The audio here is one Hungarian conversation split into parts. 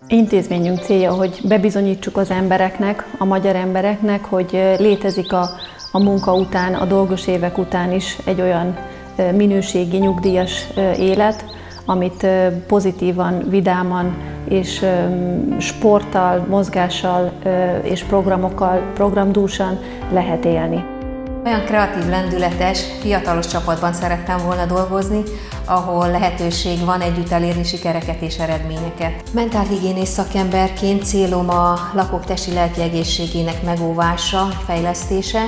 Intézményünk célja, hogy bebizonyítsuk az embereknek, a magyar embereknek, hogy létezik a munka után, a dolgos évek után is egy olyan minőségi nyugdíjas élet, amit pozitívan, vidáman és sporttal, mozgással és programokkal, programdúsan lehet élni. Olyan kreatív, lendületes, fiatalos csapatban szerettem volna dolgozni, ahol lehetőség van együtt elérni sikereket és eredményeket. Mentálhigiénész szakemberként célom a lakók testi-lelki egészségének megóvása, fejlesztése.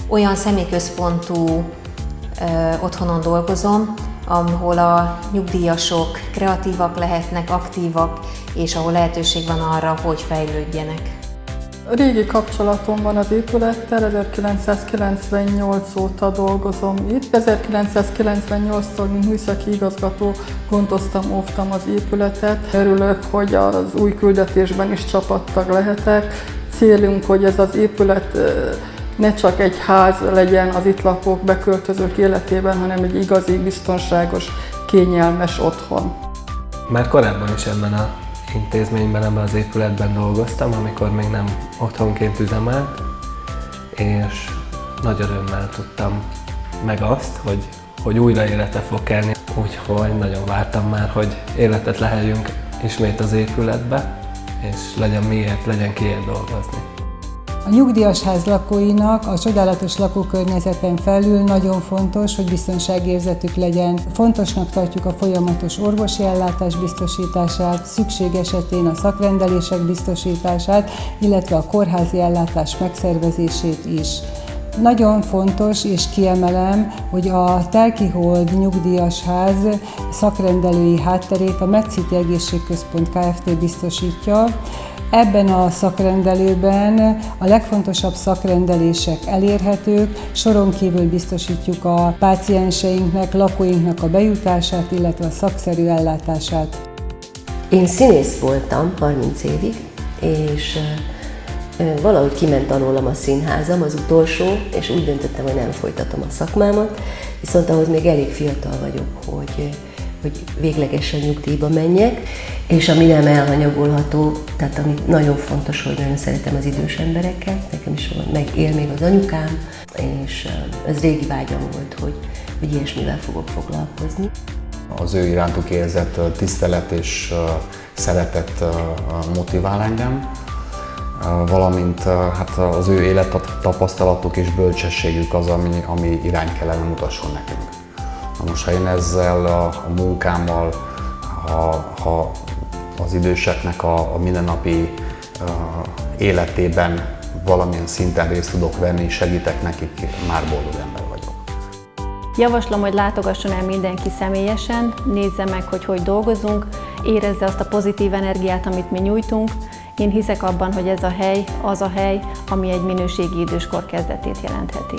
Olyan személyközpontú otthonon dolgozom, ahol a nyugdíjasok kreatívak lehetnek, aktívak, és ahol lehetőség van arra, hogy fejlődjenek. Régi kapcsolatom van az épülettel, 1998 óta dolgozom itt. 1998-tól, mint műszaki igazgató gondoztam, óvtam az épületet. Örülök, hogy az új küldetésben is csapattag lehetek. Célunk, hogy ez az épület ne csak egy ház legyen az itt lakók, beköltözők életében, hanem egy igazi, biztonságos, kényelmes otthon. Már korábban is ebben az intézményben, ebben az épületben dolgoztam, amikor még nem otthonként üzemelt, és nagy örömmel tudtam meg azt, hogy újra életre fog kelni. Úgyhogy nagyon vártam már, hogy életet leheljünk ismét az épületbe, és legyen miért, legyen kiért dolgozni. A nyugdíjas ház lakóinak a csodálatos lakókörnyezeten felül nagyon fontos, hogy biztonságérzetük legyen. Fontosnak tartjuk a folyamatos orvosi ellátás biztosítását, szükség esetén a szakrendelések biztosítását, illetve a kórházi ellátás megszervezését is. Nagyon fontos és kiemelem, hogy a Telki-Hold nyugdíjas ház szakrendelői hátterét a Medcity Egészségközpont Kft. Biztosítja. Ebben a szakrendelőben a legfontosabb szakrendelések elérhetők, soron kívül biztosítjuk a pácienseinknek, lakóinknak a bejutását, illetve a szakszerű ellátását. Én színész voltam 30 évig, és valahogy kiment alólam a színházam, az utolsó, és úgy döntöttem, hogy nem folytatom a szakmámat, viszont ahhoz még elég fiatal vagyok, hogy véglegesen nyugdíjba menjek, és ami nem elhanyagolható, tehát ami nagyon fontos, hogy nagyon szeretem az idős embereket, nekem is meg él még az anyukám, és ez régi vágyam volt, hogy ilyesmivel fogok foglalkozni. Az ő irántuk érzett tisztelet és szeretet motivál engem, valamint hát az ő élettapasztalatuk és bölcsességük az, ami irányt kellene mutasson nekünk. Na most, ha én ezzel a munkámmal, ha az időseknek a mindennapi életében valamilyen szinten részt tudok venni, segítek nekik, már boldog ember vagyok. Javaslom, hogy látogasson el mindenki személyesen, nézze meg, hogy dolgozunk, érezze azt a pozitív energiát, amit mi nyújtunk. Én hiszek abban, hogy ez a hely az a hely, ami egy minőségi időskor kezdetét jelentheti.